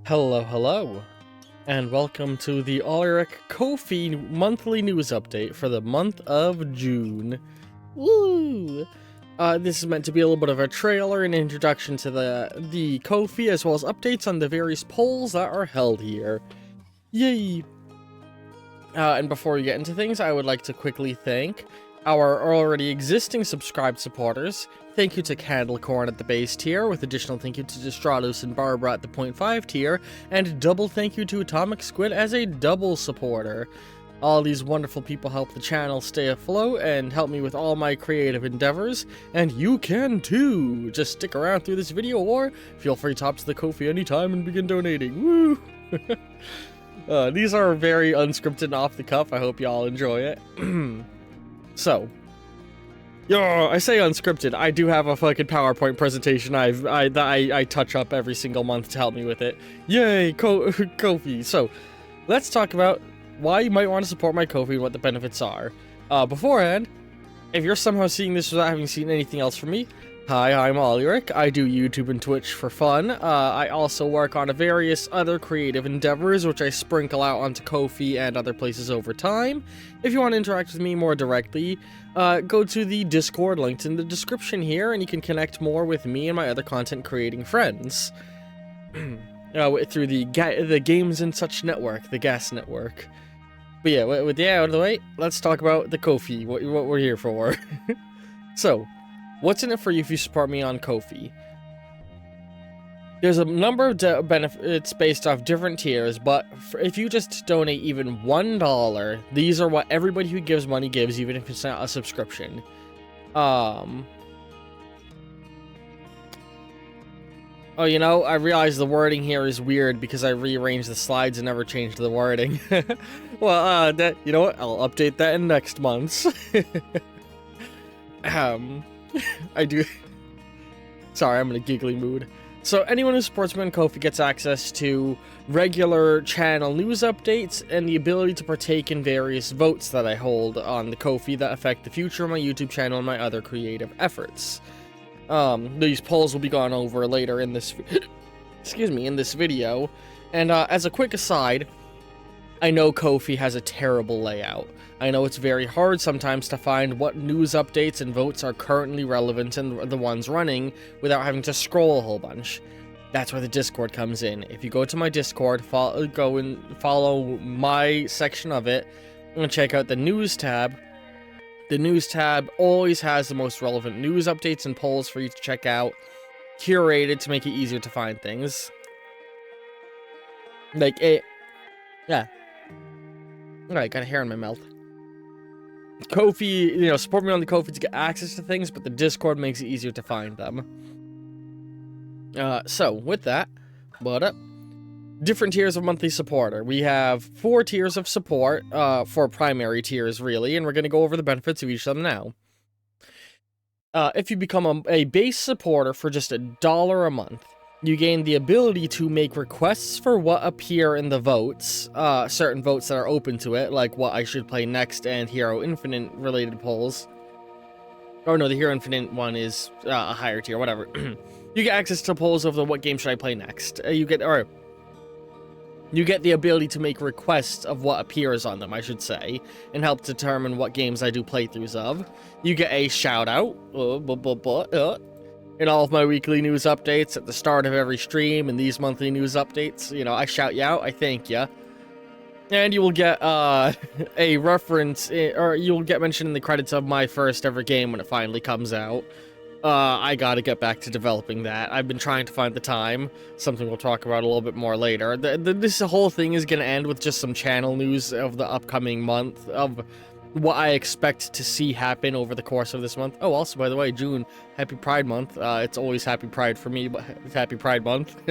Hello, hello, and welcome to the Ulrich Kofi monthly news update for the month of June. Woo! This is meant to be a little bit of a trailer and introduction to the Kofi, as well as updates on the various polls that are held here. Yay! And before we get into things, I would like to quickly thank our already existing subscribed supporters. Thank you to Candlecorn at the base tier, with additional thank you to Destratus and Barbara at the 0.5 tier, and double thank you to Atomic Squid as a double supporter. All these wonderful people help the channel stay afloat and help me with all my creative endeavors, and you can too! Just stick around through this video or feel free to hop to the Kofi anytime and begin donating. Woo! These are very unscripted and off the cuff. I hope y'all enjoy it. So, I say unscripted. I do have a fucking PowerPoint presentation I touch up every single month to help me with it. Yay, Kofi. So, let's talk about why you might want to support my Kofi and what the benefits are. Beforehand, if you're somehow seeing this without having seen anything else from me, hi, I'm Ulrich. I do YouTube and Twitch for fun. I also work on various other creative endeavors, which I sprinkle out onto Kofi and other places over time. If you want to interact with me more directly, go to the Discord linked in the description here, and you can connect more with me and my other content creating friends. Through the Games and Such network, the GAS network. But yeah, with that out of the way, let's talk about the Kofi, what we're here for. So, what's in it for you if you support me on Kofi? There's a number of benefits based off different tiers, but if you just donate even $1, these are what everybody who gives money gives, even if it's not a subscription. Oh, you know, I realize the wording here is weird because I rearranged the slides and never changed the wording. Well, you know what? I'll update that in next month's. I do. Sorry, I'm in a giggly mood. So anyone who supports me on Kofi gets access to regular channel news updates and the ability to partake in various votes that I hold on the Kofi that affect the future of my YouTube channel and my other creative efforts. These polls will be gone over later in this, in this video. And as a quick aside, I know Kofi has a terrible layout. I know it's very hard sometimes to find what news updates and votes are currently relevant and the ones running without having to scroll a whole bunch. That's where the Discord comes in. If you go to my Discord, go and follow my section of it, and check out the news tab. The news tab always has the most relevant news updates and polls for you to check out, curated to make it easier to find things. Yeah. Alright, got a hair in my mouth. Kofi, support me on the Kofi to get access to things, but the Discord makes it easier to find them. So, with that, what up? Different tiers of monthly supporter. We have 4 tiers of support, 4 primary tiers, really, and we're going to go over the benefits of each of them now. If you become a base supporter for just $1 a month, you gain the ability to make requests for what appear in the votes, certain votes that are open to it, like what I should play next and Hero Infinite related polls. Oh no, the Hero Infinite one is a higher tier, whatever. You get access to polls of what game should I play next. You get the ability to make requests of what appears on them, I should say, and help determine what games I do playthroughs of. You get a shout out, in all of my weekly news updates at the start of every stream, and these monthly news updates. I shout you out, I thank you. And you will get a reference, or you'll get mentioned in the credits of my first ever game when it finally comes out. I gotta get back to developing that. I've been trying to find the time, something we'll talk about a little bit more later. This whole thing is gonna end with just some channel news of the upcoming month, of what I expect to see happen over the course of this month. Oh, also, by the way, June, happy Pride Month. It's always happy Pride for me, but it's happy Pride Month.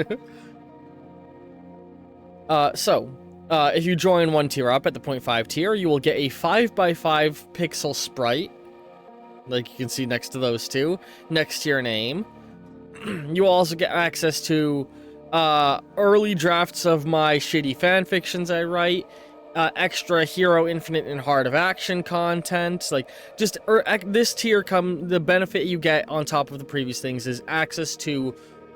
If you join 1 tier up at the 0.5 tier, you will get a 5x5 pixel sprite, like you can see next to those two, next to your name. You will also get access to early drafts of my shitty fanfictions I write, extra Hero Infinite and Heart of Action content, like, just, this tier the benefit you get on top of the previous things is access to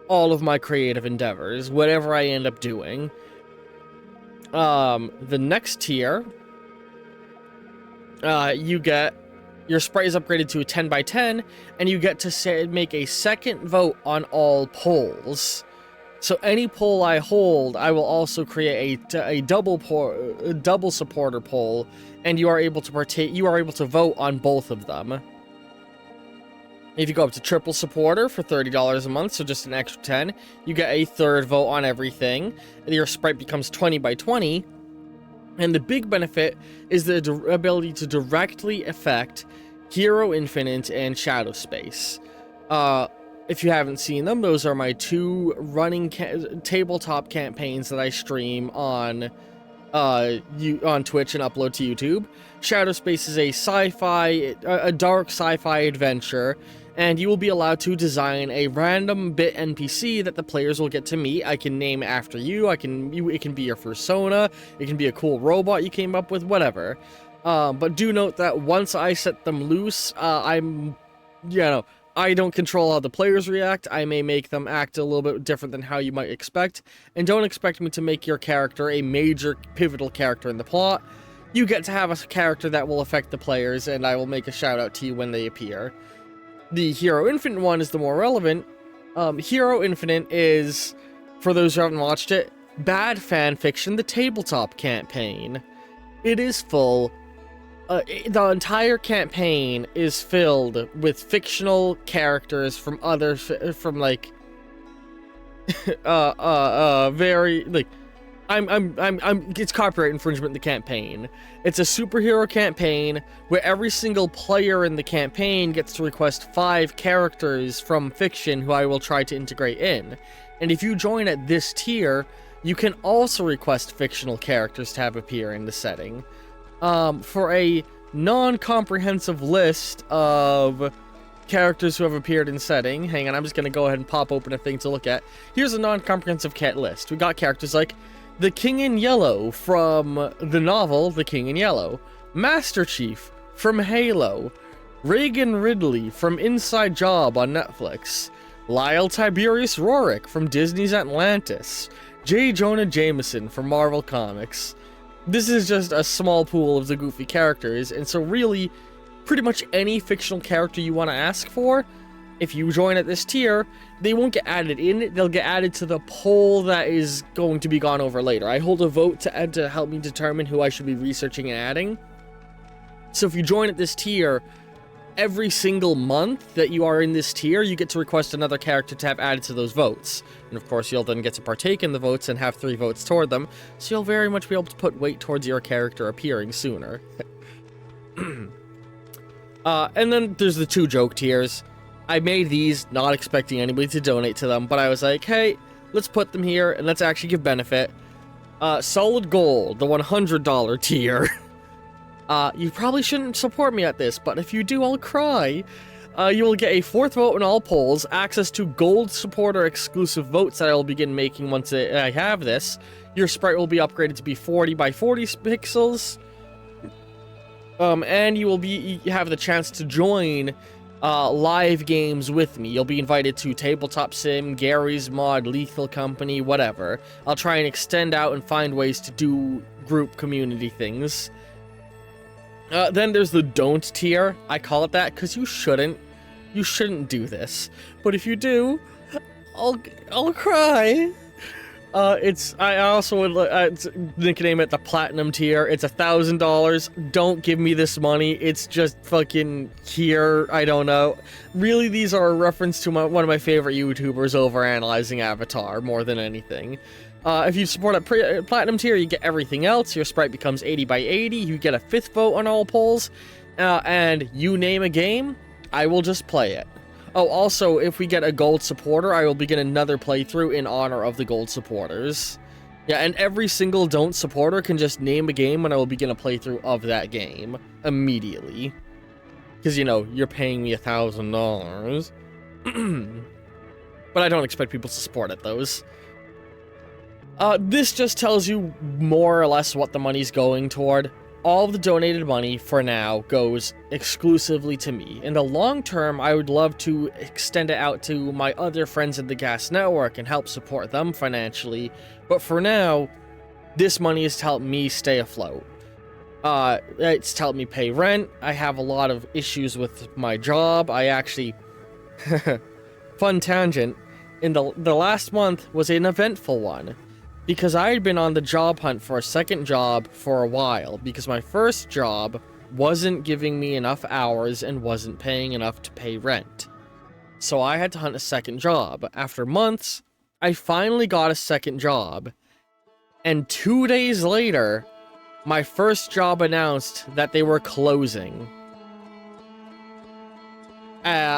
all of my creative endeavors, whatever I end up doing. The next tier, you get your sprite is upgraded to a 10 by 10, and you get to make a second vote on all polls. So any poll I hold, I will also create a double supporter poll, and you are able to partake. You are able to vote on both of them. If you go up to triple supporter for $30 a month, so just an extra 10, you get a third vote on everything, and your sprite becomes 20 by 20. And the big benefit is the ability to directly affect Hero Infinite and Shadow Space. If you haven't seen them, those are my two running tabletop campaigns that I stream on Twitch and upload to YouTube. Shadow Space is a dark sci-fi adventure, and you will be allowed to design a random bit NPC that the players will get to meet. I can name after you. It can be your persona. It can be a cool robot you came up with, whatever. But do note that once I set them loose, I don't control how the players react. I may make them act a little bit different than how you might expect, and don't expect me to make your character a major pivotal character in the plot. You get to have a character that will affect the players, and I will make a shout out to you when they appear. The Hero Infinite one is the more relevant. Hero Infinite is, for those who haven't watched it, Bad Fan Fiction, the tabletop campaign. It is full. The entire campaign is filled with fictional characters from very, like, it's copyright infringement in the campaign. It's a superhero campaign where every single player in the campaign gets to request 5 characters from fiction who I will try to integrate in. And if you join at this tier, you can also request fictional characters to have appear in the setting. For a non-comprehensive list of characters who have appeared in setting, hang on, I'm just gonna go ahead and pop open a thing to look at. Here's a non-comprehensive list. We got characters like the King in Yellow from the novel The King in Yellow, Master Chief from Halo, Reagan Ridley from Inside Job on Netflix, Lyle Tiberius Rorick from Disney's Atlantis, J. Jonah Jameson from Marvel Comics. This is just a small pool of the goofy characters, and so really, pretty much any fictional character you want to ask for, if you join at this tier, they won't get added in, they'll get added to the poll that is going to be gone over later. I hold a vote to help me determine who I should be researching and adding. So if you join at this tier, every single month that you are in this tier, you get to request another character to have added to those votes. And of course, you'll then get to partake in the votes and have 3 votes toward them, so you'll very much be able to put weight towards your character appearing sooner. And then there's the 2 joke tiers. I made these not expecting anybody to donate to them, but I was like, hey, let's put them here and let's actually give benefit. Solid Gold, the $100 tier. You probably shouldn't support me at this, but if you do, I'll cry. You will get a 4th vote in all polls, access to gold supporter exclusive votes that I will begin making once I have this. Your sprite will be upgraded to be 40 by 40 pixels. And you have the chance to join live games with me. You'll be invited to Tabletop Sim, Gary's Mod, Lethal Company, whatever. I'll try and extend out and find ways to do group community things. Then there's the don't tier. I call it that because you shouldn't do this. But if you do, I'll cry. I also would nickname it the platinum tier. It's $1,000. Don't give me this money. It's just fucking here. I don't know. Really, these are a reference to one of my favorite YouTubers overanalyzing Avatar more than anything. If you support a platinum tier, you get everything else. Your sprite becomes 80 by 80. You get a 5th vote on all polls. And you name a game, I will just play it. Oh, also, if we get a gold supporter, I will begin another playthrough in honor of the gold supporters. Yeah, and every single don't supporter can just name a game and I will begin a playthrough of that game immediately. Because, you know, you're paying me $1,000. But I don't expect people to support at those. This just tells you more or less what the money's going toward. all of the donated money for now goes exclusively to me. In the long term, I would love to extend it out to my other friends in the Gas Network and help support them financially, but for now, this money is to help me stay afloat. It's to help me pay rent. I have a lot of issues with my job. I actually... Fun tangent. In the last month was an eventful one, because I had been on the job hunt for a second job for a while, because my first job wasn't giving me enough hours and wasn't paying enough to pay rent. So I had to hunt a second job. After months, I finally got a second job. And 2 days later, my first job announced that they were closing.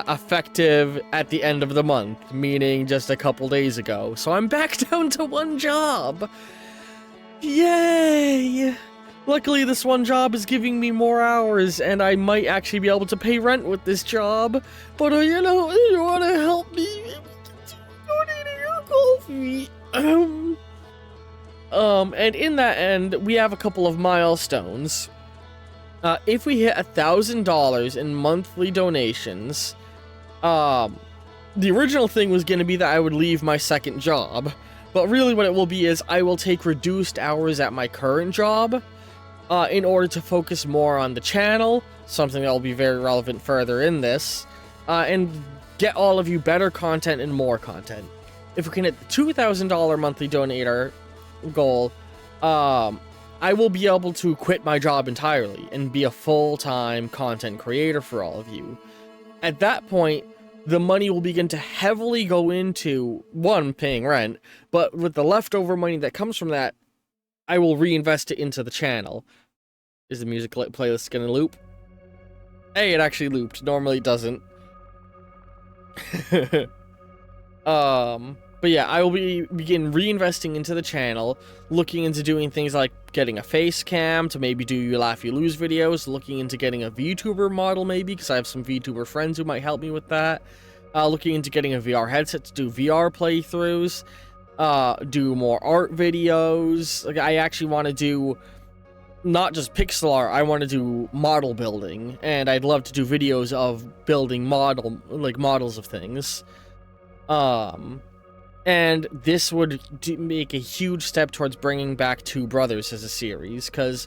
Effective at the end of the month, meaning just a couple days ago. So I'm back down to one job. Yay! Luckily, this one job is giving me more hours, and I might actually be able to pay rent with this job. But, you know, if you want to help me, donating your Kofi. And in that end, we have a couple of milestones. If we hit $1,000 in monthly donations, the original thing was going to be that I would leave my second job, but really what it will be is I will take reduced hours at my current job, in order to focus more on the channel, something that will be very relevant further in this, and get all of you better content and more content. If we can hit the $2,000 monthly donator goal, I will be able to quit my job entirely and be a full-time content creator for all of you. At that point, the money will begin to heavily go into, one, paying rent, but with the leftover money that comes from that, I will reinvest it into the channel. Is the music playlist gonna loop? Hey, it actually looped. Normally it doesn't. But yeah, I will begin reinvesting into the channel, looking into doing things like getting a face cam to maybe do You Laugh You Lose videos, looking into getting a VTuber model maybe, because I have some VTuber friends who might help me with that, looking into getting a VR headset to do VR playthroughs, do more art videos. Like, I actually want to do not just pixel art, I want to do model building, and I'd love to do videos of building models of things. And this would make a huge step towards bringing back Two Brothers as a series, because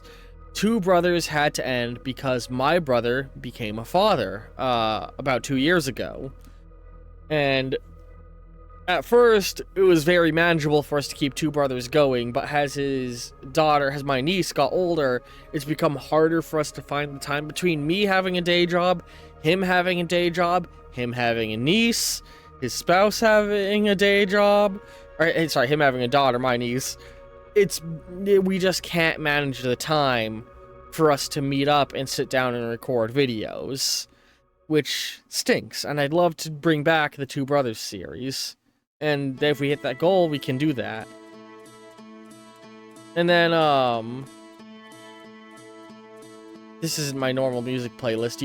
Two Brothers had to end because my brother became a father about 2 years ago. And at first, it was very manageable for us to keep Two Brothers going, but as my niece got older, it's become harder for us to find the time between me having a day job, him having a day job, him having a niece, his spouse having a day job, or sorry, him having a daughter, my niece. We just can't manage the time for us to meet up and sit down and record videos, which stinks. And I'd love to bring back the Two Brothers series, and if we hit that goal, we can do that. And then this isn't my normal music playlist.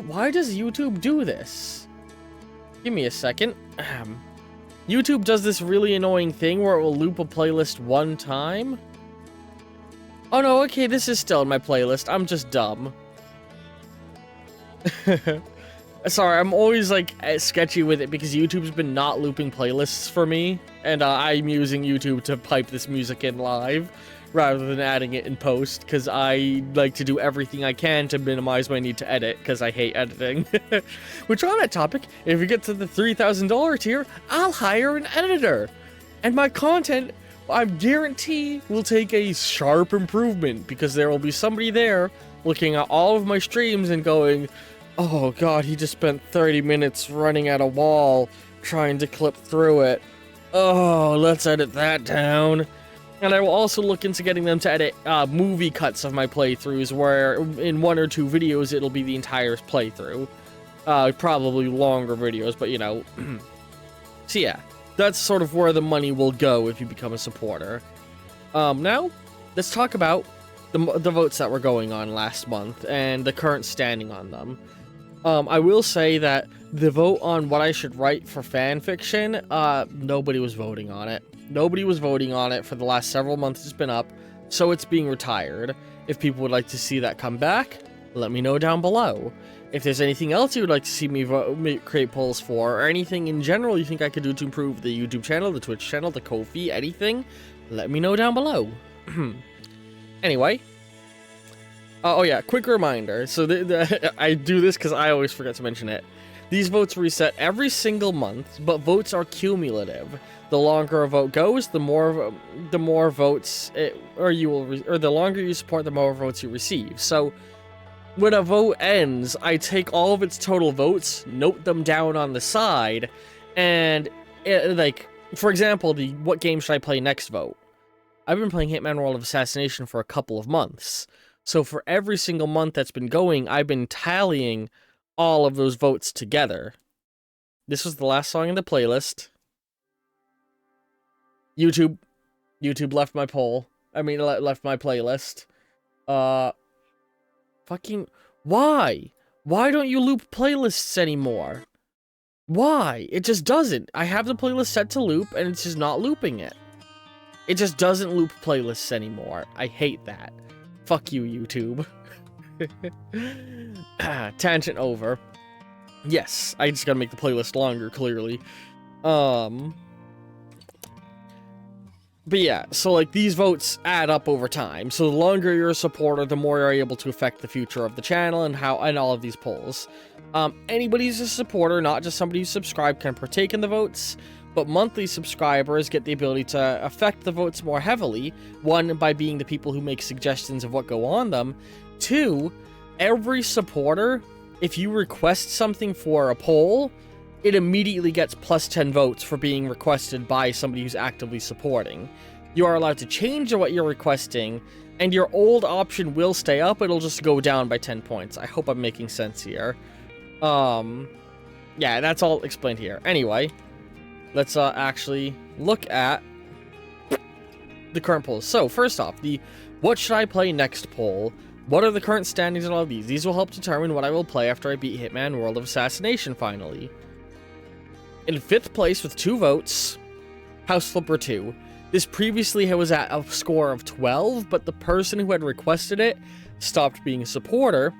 Why does YouTube do this? Give me a second. YouTube does this really annoying thing where it will loop a playlist one time. Oh no, okay, this is still in my playlist. I'm just dumb. Sorry, I'm always like sketchy with it because YouTube's been not looping playlists for me, and I'm using YouTube to pipe this music in live rather than adding it in post, because I like to do everything I can to minimize my need to edit, because I hate editing. Which, on that topic, if you get to the $3,000 tier, I'll hire an editor, and my content, I guarantee, will take a sharp improvement, because there will be somebody there looking at all of my streams and going, oh god, he just spent 30 minutes running at a wall trying to clip through it. Oh, let's edit that down. And I will also look into getting them to edit movie cuts of my playthroughs, where in 1 or 2 videos it'll be the entire playthrough. Probably longer videos, but you know. So yeah, that's sort of where the money will go if you become a supporter. Now, let's talk about the votes that were going on last month and the current standing on them. I will say that the vote on what I should write for fanfiction, nobody was voting on it. Nobody was voting on it for the last several months it's been up, so it's being retired. If people would like to see that come back, let me know down below. If there's anything else you would like to see me create polls for, or anything in general you think I could do to improve the YouTube channel, the Twitch channel, the Kofi, anything, let me know down below. Anyway. Oh yeah, quick reminder. So I do this because I always forget to mention it. These votes reset every single month, but votes are cumulative. The longer a vote goes, the more votes the longer you support, the more votes you receive. So when a vote ends, I take all of its total votes, note them down on the side, and like, for example, the what game should I play next vote. I've been playing Hitman World of Assassination for a couple of months. So for every single month that's been going, I've been tallying all of those votes together. This was the last song in the playlist. YouTube left my poll. I mean, left my playlist. Fucking, why? Why don't you loop playlists anymore? Why? It just doesn't. I have the playlist set to loop, and it's just not looping it. It just doesn't loop playlists anymore. I hate that. Fuck you, YouTube. Tangent over. Yes, I just gotta make the playlist longer, clearly. But yeah, so like these votes add up over time. So the longer you're a supporter, the more you're able to affect the future of the channel and all of these polls. Anybody who's a supporter, not just somebody who's subscribed, can partake in the votes. But monthly subscribers get the ability to affect the votes more heavily. One, by being the people who make suggestions of what go on them. Two, every supporter, if you request something for a poll, it immediately gets plus 10 votes for being requested by somebody who's actively supporting. You are allowed to change what you're requesting, and your old option will stay up, it'll just go down by 10 points. I hope I'm making sense here. Yeah, that's all explained here. Anyway, let's actually look at the current polls. So, first off, the what should I play next poll. What are the current standings in all of these? These will help determine what I will play after I beat Hitman World of Assassination finally. In 5th place with 2 votes, House Flipper 2. This previously was at a score of 12, but the person who had requested it stopped being a supporter,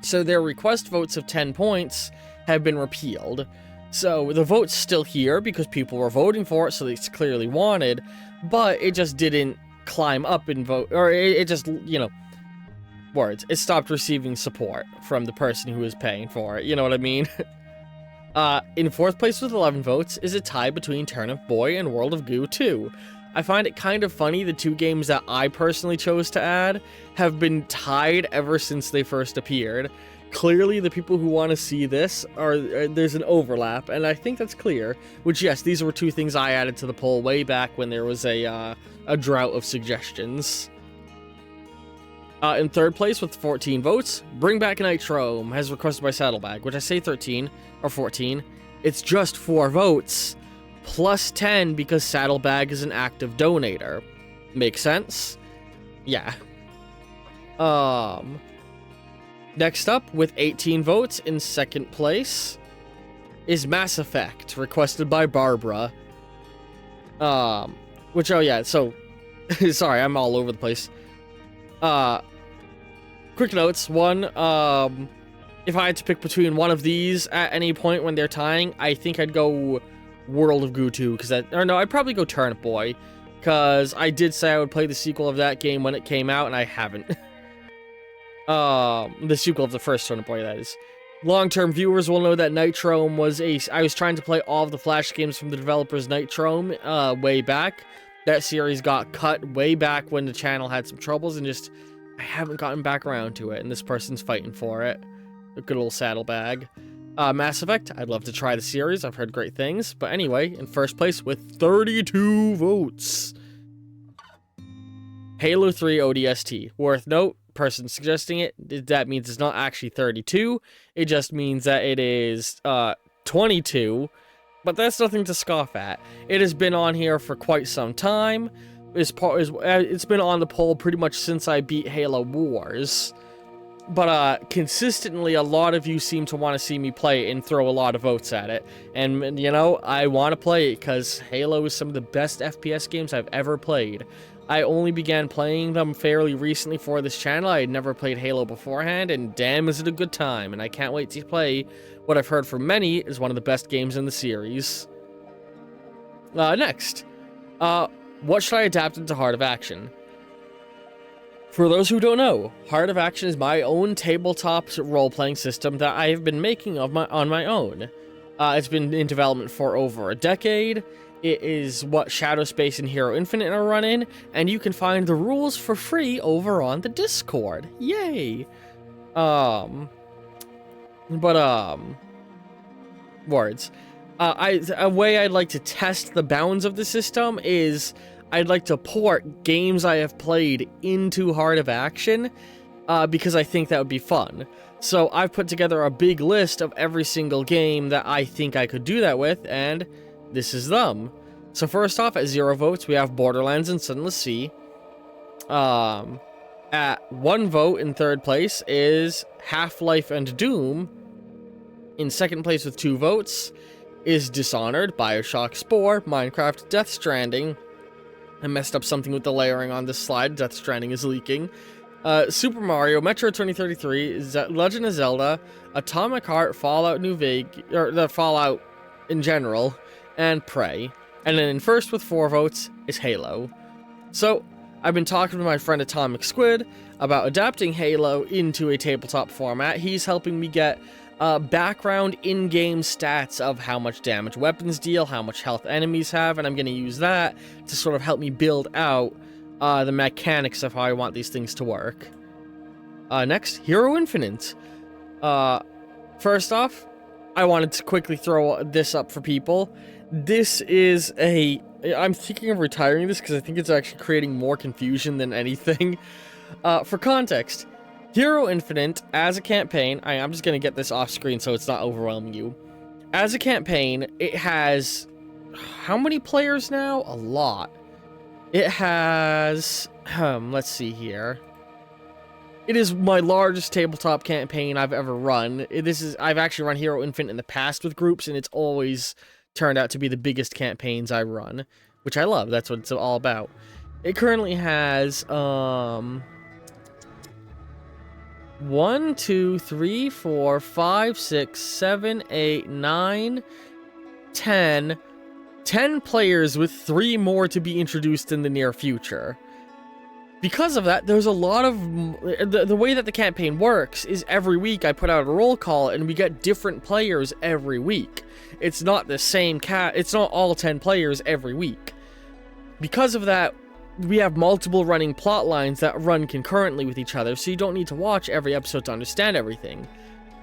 so their request votes of 10 points have been repealed. So the vote's still here because people were voting for it, so it's clearly wanted, but it just didn't climb up in vote, or it just, you know, it stopped receiving support from the person who was paying for it, you know what I mean? In 4th place with 11 votes is a tie between Turnip Boy and World of Goo 2. I find it kind of funny the 2 games that I personally chose to add have been tied ever since they first appeared. Clearly, the people who want to see this there's an overlap, and I think that's clear. Which, yes, these were 2 things I added to the poll way back when there was a drought of suggestions. In 3rd place with 14 votes, Bring Back Nitrome, as requested by Saddlebag, which I say 13, or 14. It's just 4 votes, plus 10 because Saddlebag is an active donator. Makes sense? Yeah. Next up, with 18 votes in 2nd place, is Mass Effect, requested by Barbara. Which, oh yeah, so, sorry, I'm all over the place. Quick notes. 1, if I had to pick between one of these at any point when they're tying, I think I'd go World of Goo 2, I'd probably go Turnip Boy, because I did say I would play the sequel of that game when it came out, and I haven't. The sequel of the first Turnip Boy, that is. Long-term viewers will know that Nitrome was I was trying to play all of the Flash games from the developers Nitrome, way back. That series got cut way back when the channel had some troubles, and just, I haven't gotten back around to it, and this person's fighting for it. A good old Saddlebag. Mass Effect, I'd love to try the series, I've heard great things, but anyway, in 1st place with 32 votes. Halo 3 ODST. Worth note, person suggesting it, that means it's not actually 32, it just means that it is 22, but that's nothing to scoff at. It has been on here for quite some time. It's been on the poll pretty much since I beat Halo Wars. But consistently, a lot of you seem to want to see me play it and throw a lot of votes at it. And, you know, I want to play it because Halo is some of the best FPS games I've ever played. I only began playing them fairly recently for this channel. I had never played Halo beforehand, and damn is it a good time. And I can't wait to play what I've heard from many is one of the best games in the series. Next. What should I adapt into Heart of Action? For those who don't know, Heart of Action is my own tabletop role-playing system that I have been making on my own. It's been in development for over a decade. It is what Shadow Space and Hero Infinite are running, and you can find the rules for free over on the Discord. Yay! Words. A way I'd like to test the bounds of the system is I'd like to port games I have played into Heart of Action, because I think that would be fun. So I've put together a big list of every single game that I think I could do that with, and this is them. So first off, at 0 votes, we have Borderlands and Sunless Sea. At 1 vote in 3rd place is Half-Life and Doom. In 2nd place with 2 votes is Dishonored, Bioshock Spore, Minecraft, Death Stranding. I messed up something with the layering on this slide. Death Stranding is leaking. Super Mario, Metro 2033, Legend of Zelda, Atomic Heart, Fallout New Vegas, or the Fallout in general, and Prey. And then in first with 4 votes is Halo. So, I've been talking to my friend Atomic Squid about adapting Halo into a tabletop format. He's helping me get background in-game stats of how much damage weapons deal, how much health enemies have, and I'm going to use that to sort of help me build out the mechanics of how I want these things to work. Next, Hero Infinite. First off, I wanted to quickly throw this up for people. This is I'm thinking of retiring this because I think it's actually creating more confusion than anything. For context, Hero Infinite, as a campaign, I'm just going to get this off screen so it's not overwhelming you. As a campaign, it has... how many players now? A lot. It has... let's see here. It is my largest tabletop campaign I've ever run. I've actually run Hero Infinite in the past with groups, and it's always turned out to be the biggest campaigns I run, which I love. That's what it's all about. It currently has, 1, 2, 3, 4, 5, 6, 7, 8, 9, 10 players with 3 more to be introduced in the near future. Because of that, there's a lot of... The way that the campaign works is every week I put out a roll call and we get different players every week. It's not the same it's not all 10 players every week. Because of that, we have multiple running plot lines that run concurrently with each other, so you don't need to watch every episode to understand everything.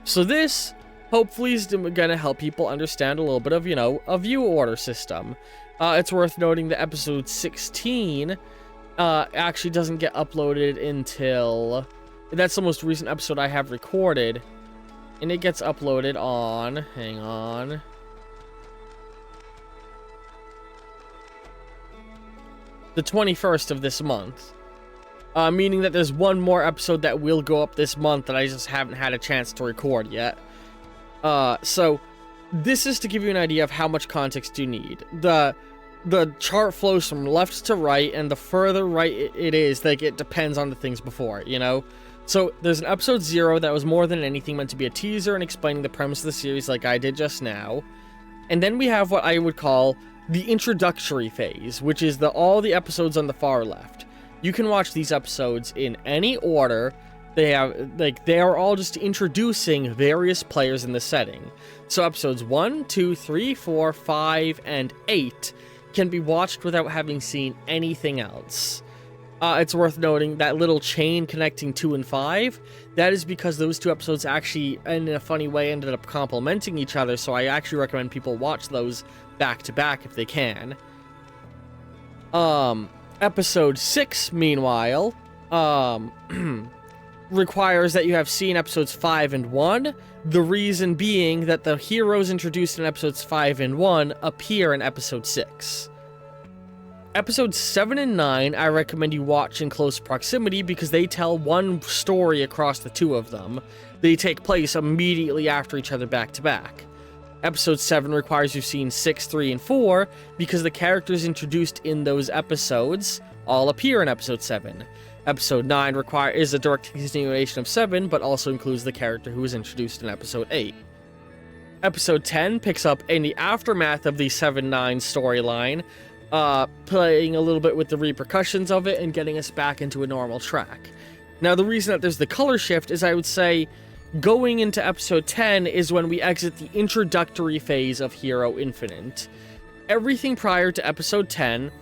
So this, hopefully, is going to help people understand a little bit of, you know, a view order system. It's worth noting that episode 16 actually doesn't get uploaded until... That's the most recent episode I have recorded, and it gets uploaded on... hang on... the 21st of this month. Meaning that there's one more episode that will go up this month that I just haven't had a chance to record yet. So, this is to give you an idea of how much context you need. The chart flows from left to right, and the further right it is, like, it depends on the things before it, you know? So, there's an episode 0 that was more than anything meant to be a teaser and explaining the premise of the series like I did just now. And then we have what I would call the introductory phase, which is all the episodes on the far left. You can watch these episodes in any order. They are all just introducing various players in the setting. So episodes 1, 2, 3, 4, 5, and 8 can be watched without having seen anything else. It's worth noting that little chain connecting 2 and 5, that is because those 2 episodes actually, in a funny way, ended up complementing each other, so I actually recommend people watch those back to back if they can. Episode 6, meanwhile, requires that you have seen episodes 5 and 1, the reason being that the heroes introduced in episodes 5 and 1 appear in episode 6. Episodes 7 and 9, I recommend you watch in close proximity because they tell one story across the two of them. They take place immediately after each other back to back. Episode 7 requires you've seen 6, 3, and 4 because the characters introduced in those episodes all appear in Episode 7. Episode 9 is a direct continuation of 7, but also includes the character who was introduced in Episode 8. Episode 10 picks up in the aftermath of the 7-9 storyline, playing a little bit with the repercussions of it and getting us back into a normal track. Now, the reason that there's the color shift is I would say going into Episode 10 is when we exit the introductory phase of Hero Infinite. Everything prior to Episode 10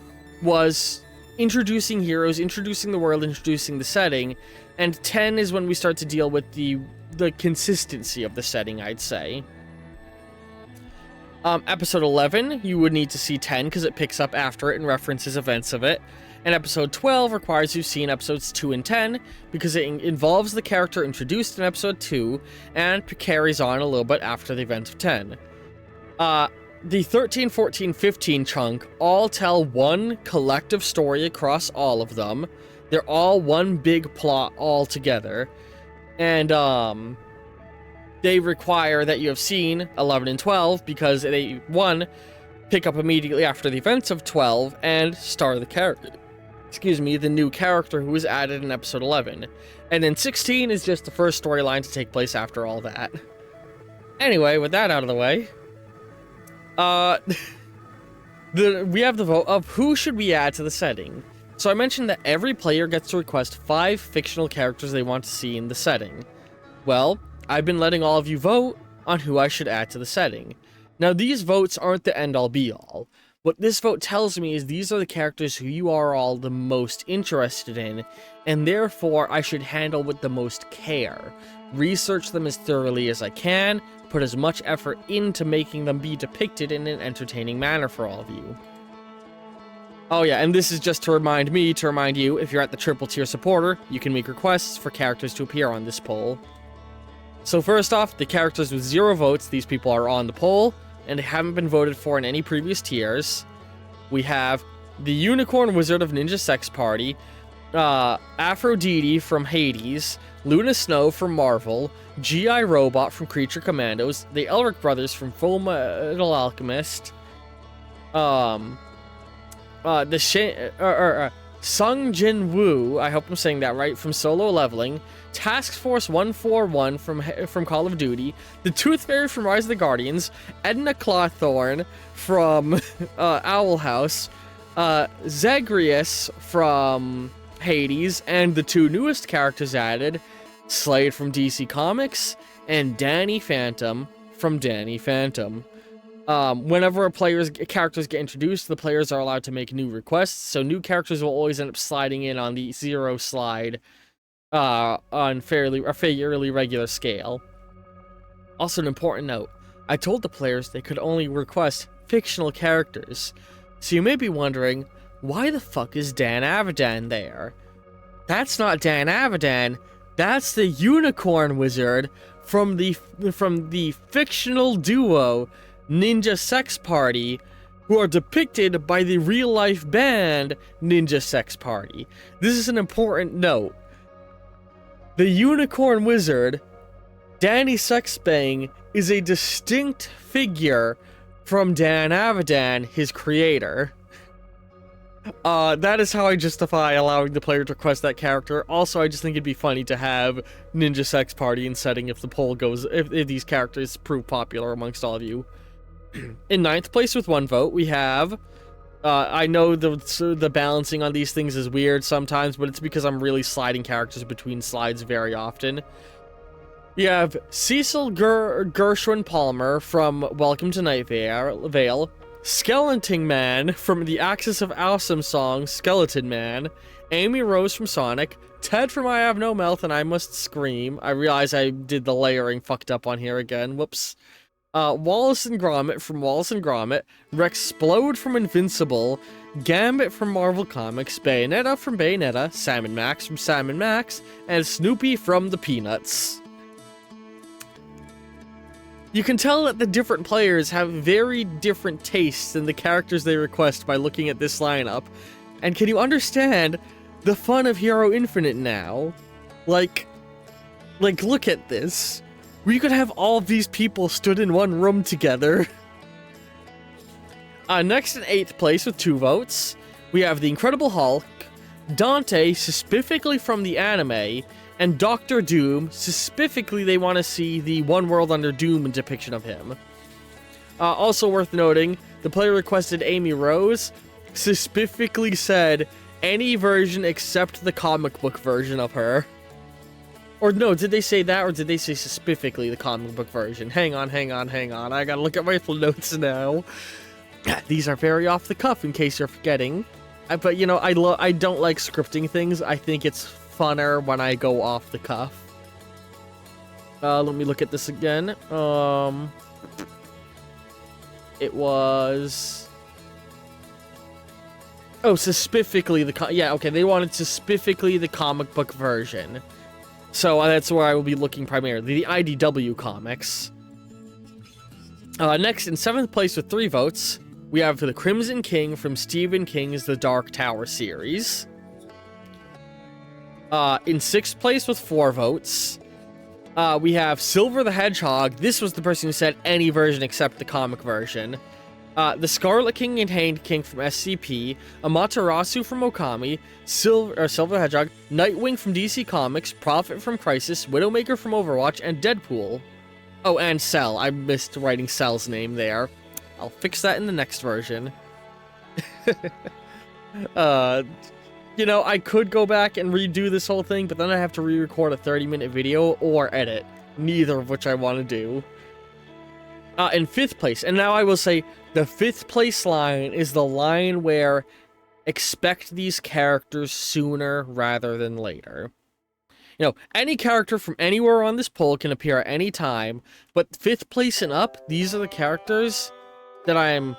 was introducing heroes, introducing the world, introducing the setting, and 10 is when we start to deal with the consistency of the setting, I'd say. Episode 11, you would need to see 10 because it picks up after it and references events of it. And episode 12 requires you've seen episodes 2 and 10 because it involves the character introduced in episode 2 and carries on a little bit after the event of 10. The 13, 14, 15 chunk all tell one collective story across all of them. They're all one big plot all together. And, they require that you have seen 11 and 12 because they, one, pick up immediately after the events of 12 and star the new character who was added in episode 11. And then 16 is just the first storyline to take place after all that. Anyway, with that out of the way, we have the vote of who should we add to the setting. So I mentioned that every player gets to request 5 fictional characters they want to see in the setting. Well, I've been letting all of you vote on who I should add to the setting. Now, these votes aren't the end-all be-all. What this vote tells me is these are the characters who you are all the most interested in, and therefore I should handle with the most care. Research them as thoroughly as I can, put as much effort into making them be depicted in an entertaining manner for all of you. Oh yeah, and this is just to remind you, if you're at the triple tier supporter, you can make requests for characters to appear on this poll. So first off, the characters with 0 votes, these people are on the poll, and they haven't been voted for in any previous tiers. We have the Unicorn Wizard of Ninja Sex Party, Aphrodite from Hades, Luna Snow from Marvel, G.I. Robot from Creature Commandos, the Elric Brothers from Full Metal Alchemist, Sung Jin Woo, I hope I'm saying that right, from Solo Leveling, Task Force 141 from Call of Duty, the Tooth Fairy from Rise of the Guardians, Edna Clawthorn from Owl House, Zagreus from Hades, and the 2 newest characters added, Slade from DC Comics, and Danny Phantom from Danny Phantom. Whenever characters get introduced, the players are allowed to make new requests, so new characters will always end up sliding in on the 0 slide on a fairly regular scale. Also, an important note, I told the players they could only request fictional characters, so you may be wondering, why the fuck is Dan Avidan there? That's not Dan Avidan, that's the Unicorn Wizard from the fictional duo Ninja Sex Party, who are depicted by the real-life band Ninja Sex Party. This is an important note. The Unicorn Wizard, Danny Sexbang, is a distinct figure from Dan Avidan, his creator. That is how I justify allowing the player to request that character. Also, I just think it'd be funny to have Ninja Sex Party in setting if the poll goes, if these characters prove popular amongst all of you. In 9th place with 1 vote, we have, I know the balancing on these things is weird sometimes, but it's because I'm really sliding characters between slides very often. We have Cecil Gershwin Palmer from Welcome to Night Vale, Skeleton Man from the Axis of Awesome song Skeleton Man, Amy Rose from Sonic, Ted from I Have No Mouth and I Must Scream. I realize I did the layering fucked up on here again, whoops. Wallace and Gromit from Wallace and Gromit, Rexplode from Invincible, Gambit from Marvel Comics, Bayonetta from Bayonetta, Sam & Max from Sam & Max, and Snoopy from the Peanuts. You can tell that the different players have very different tastes in the characters they request by looking at this lineup. And can you understand the fun of Hero Infinite now? Like, look at this. We could have all of these people stood in one room together. Next in 8th place with 2 votes, we have the Incredible Hulk, Dante, specifically from the anime, and Doctor Doom. Specifically, they want to see the One World Under Doom depiction of him. Also worth noting, the player requested Amy Rose, specifically said any version except the comic book version of her. Or no, did they say that, or did they say specifically the comic book version? Hang on. I gotta look at my notes now. These are very off the cuff, in case you're forgetting. But, you know, I don't like scripting things. I think it's funner when I go off the cuff. Let me look at this again. It was... Oh, specifically the... Yeah, okay, they wanted specifically the comic book version. So that's where I will be looking primarily. The IDW comics. Next, in 7th place with 3 votes, we have the Crimson King from Stephen King's The Dark Tower series. In 6th place with 4 votes, we have Silver the Hedgehog. This was the person who said any version except the comic version. The Scarlet King and Hand King from SCP, Amaterasu from Okami, Silver the Hedgehog, Nightwing from DC Comics, Prophet from Crisis, Widowmaker from Overwatch, and Deadpool. Oh, and Cell. I missed writing Cell's name there. I'll fix that in the next version. You know, I could go back and redo this whole thing, but then I have to re-record a 30-minute video or edit, neither of which I want to do. In 5th place, and now I will say the 5th place line is the line where expect these characters sooner rather than later. You know, any character from anywhere on this poll can appear at any time, but 5th place and up, these are the characters that I am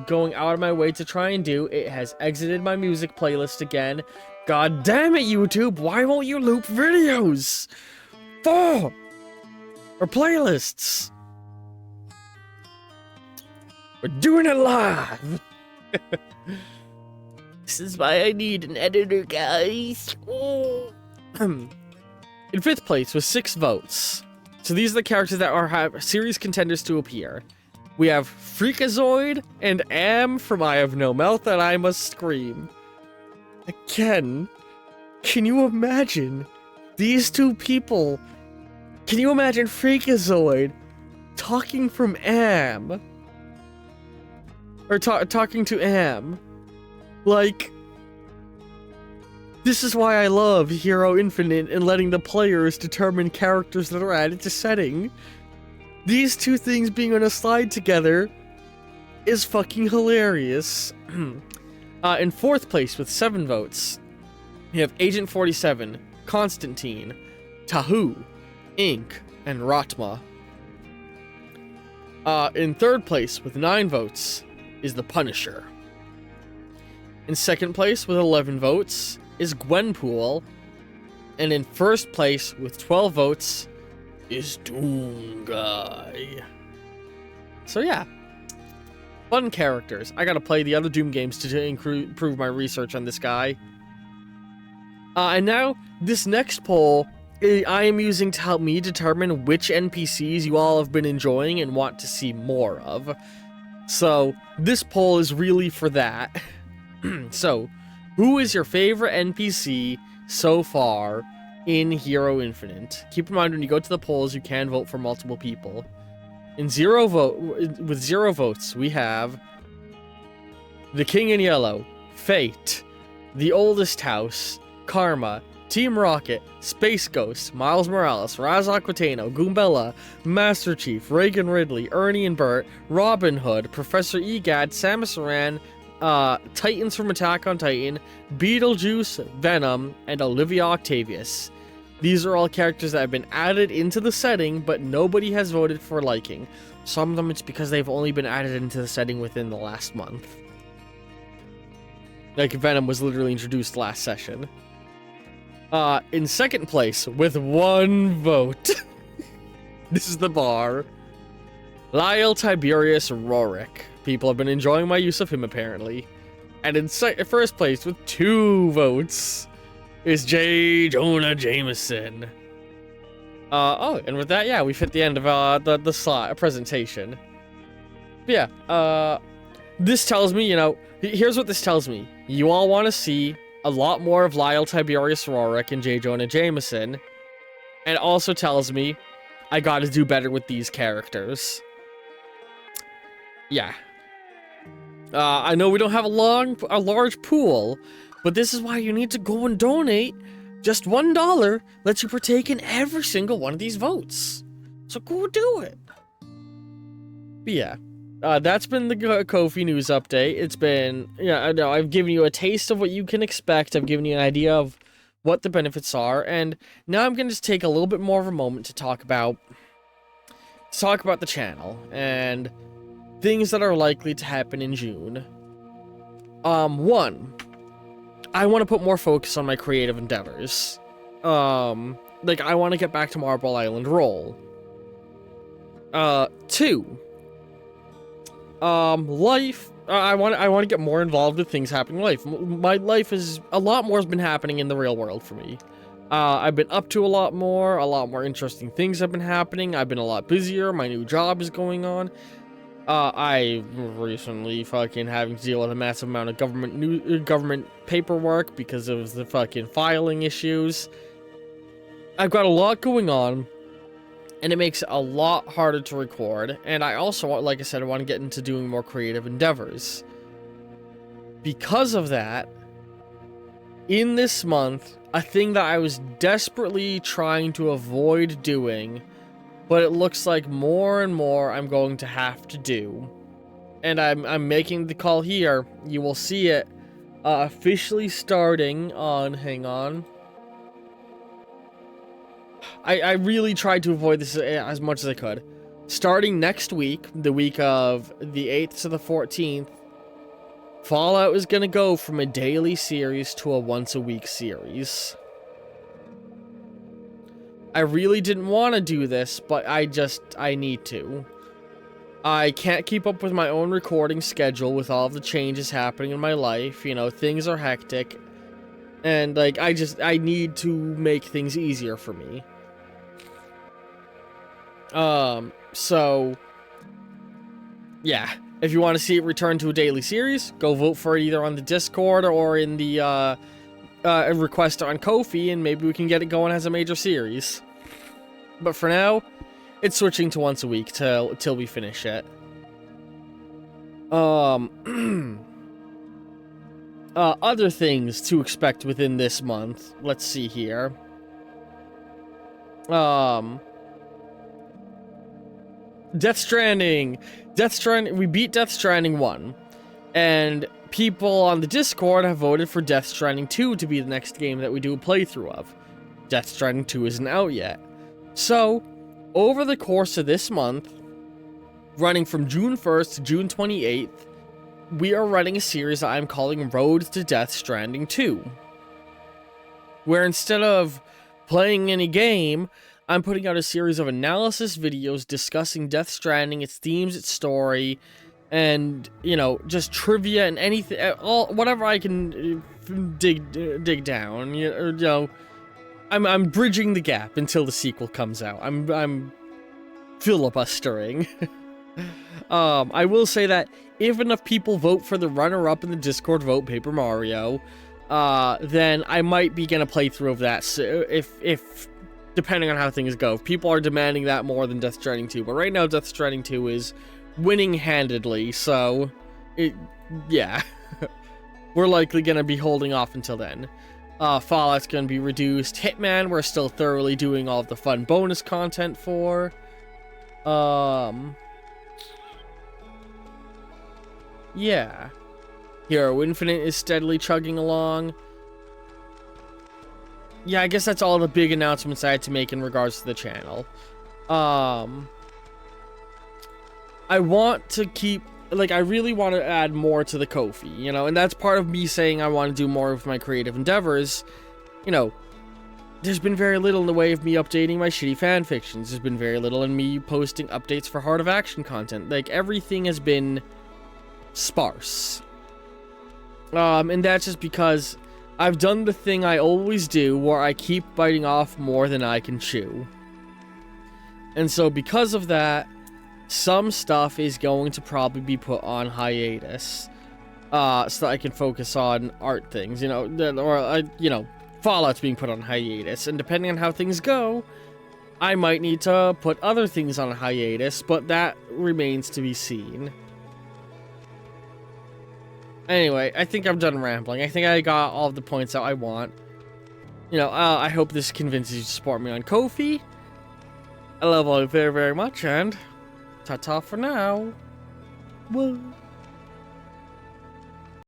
going out of my way to try and do. It has exited my music playlist again. God damn it, YouTube! Why won't you loop videos? Or playlists! We're doing it live! This is why I need an editor, guys. In 5th place with 6 votes. So these are the characters that have series contenders to appear. We have Freakazoid and Am from I Have No Mouth and I Must Scream. Again, can you imagine these 2 people? Can you imagine Freakazoid talking from Am? Or talking to Am? Like, this is why I love Hero Infinite and letting the players determine characters that are added to setting. These 2 things being on a slide together is fucking hilarious. In 4th place with 7 votes, we have Agent 47, Constantine, Tahu, Ink, and Ratma. In 3rd place with 9 votes is the Punisher. In 2nd place with 11 votes is Gwenpool. And in 1st place with 12 votes is Doom Guy. So yeah, fun characters. I gotta play the other Doom games to improve my research on this guy. And now, this next poll, I am using to help me determine which NPCs you all have been enjoying and want to see more of. So, this poll is really for that. So, who is your favorite NPC so far in Hero Infinite? Keep in mind, when you go to the polls, you can vote for multiple people. With 0 votes, we have the King in Yellow, Fate, The Oldest House, Karma, Team Rocket, Space Ghost, Miles Morales, Raz Aquatano, Goombella, Master Chief, Reagan Ridley, Ernie and Bert, Robin Hood, Professor Egad, Samus Aran, Titans from Attack on Titan, Beetlejuice, Venom, and Olivia Octavius. These are all characters that have been added into the setting, but nobody has voted for liking. Some of them it's because they've only been added into the setting within the last month. Like Venom was literally introduced last session. In 2nd place, with 1 vote, this is the bar, Lyle Tiberius Rorick. People have been enjoying my use of him, apparently. And in first place, with 2 votes, is J. Jonah Jameson. Oh, and with that, yeah, we've hit the end of the slide presentation. But yeah, this tells me, you know, here's what this tells me. You all want to see a lot more of Lyle Tiberius Rorick and J. Jonah Jameson. And it also tells me I gotta do better with these characters. Yeah. I know we don't have a large pool, but this is why you need to go and donate. Just $1 lets you partake in every single one of these votes. So go do it. But yeah, that's been the Kofi news update. It's been, yeah, I know I've given you a taste of what you can expect. I've given you an idea of what the benefits are, and now I'm going to just take a little bit more of a moment to talk about the channel and things that are likely to happen in June. One, I want to put more focus on my creative endeavors. Like, I want to get back to Marble Island Roll. 2, life. I want to get more involved with things happening in life. My life is a lot more has been happening in the real world for me. I've been up to a lot more interesting things have been happening. I've been a lot busier. My new job is going on. I recently fucking having to deal with a massive amount of government paperwork because of the fucking filing issues. I've got a lot going on, and it makes it a lot harder to record. And I also, like I said, I want to get into doing more creative endeavors. Because of that, in this month, a thing that I was desperately trying to avoid doing, but it looks like more and more I'm going to have to do. And I'm making the call here. You will see it officially starting on, hang on. I really tried to avoid this as much as I could. Starting next week, the week of the 8th to the 14th, Fallout is going to go from a daily series to a once-a-week series. I really didn't want to do this, but I need to. I can't keep up with my own recording schedule with all of the changes happening in my life. You know, things are hectic. And, like, I need to make things easier for me. So, yeah. If you want to see it return to a daily series, go vote for it either on the Discord or in the, request on Kofi, and maybe we can get it going as a major series. But for now, it's switching to once a week till we finish it. Other things to expect within this month. Let's see here. Death Stranding. We beat Death Stranding 1. And people on the Discord have voted for Death Stranding 2 to be the next game that we do a playthrough of. Death Stranding 2 isn't out yet. So, over the course of this month, running from June 1st to June 28th, we are running a series that I'm calling Road to Death Stranding 2. Where instead of playing any game, I'm putting out a series of analysis videos discussing Death Stranding, its themes, its story, and, you know, just trivia and anything, whatever I can dig down, you know. I'm bridging the gap until the sequel comes out. I'm filibustering. I will say that if enough people vote for the runner-up in the Discord vote, Paper Mario, then I might begin a playthrough of that. So if depending on how things go, if people are demanding that more than Death Stranding 2. But right now, Death Stranding 2 is winning handedly, so yeah. We're likely gonna be holding off until then. Fallout's gonna be reduced. Hitman, we're still thoroughly doing all of the fun bonus content for. Yeah. Hero Infinite is steadily chugging along. Yeah, I guess that's all the big announcements I had to make in regards to the channel. I want to keep, like, I really want to add more to the Kofi, you know, and that's part of me saying I want to do more of my creative endeavors. You know, there's been very little in the way of me updating my shitty fanfictions. There's been very little in me posting updates for Heart of Action content. Like, everything has been sparse. And that's just because I've done the thing I always do, where I keep biting off more than I can chew. And so because of that, some stuff is going to probably be put on hiatus. So that I can focus on art things, you know, or, you know, Fallout's being put on hiatus, and depending on how things go, I might need to put other things on hiatus, but that remains to be seen. Anyway, I think I'm done rambling. I think I got all of the points that I want. You know, I hope this convinces you to support me on Kofi. I love all of you very, very much, and ta-ta for now. Whoa.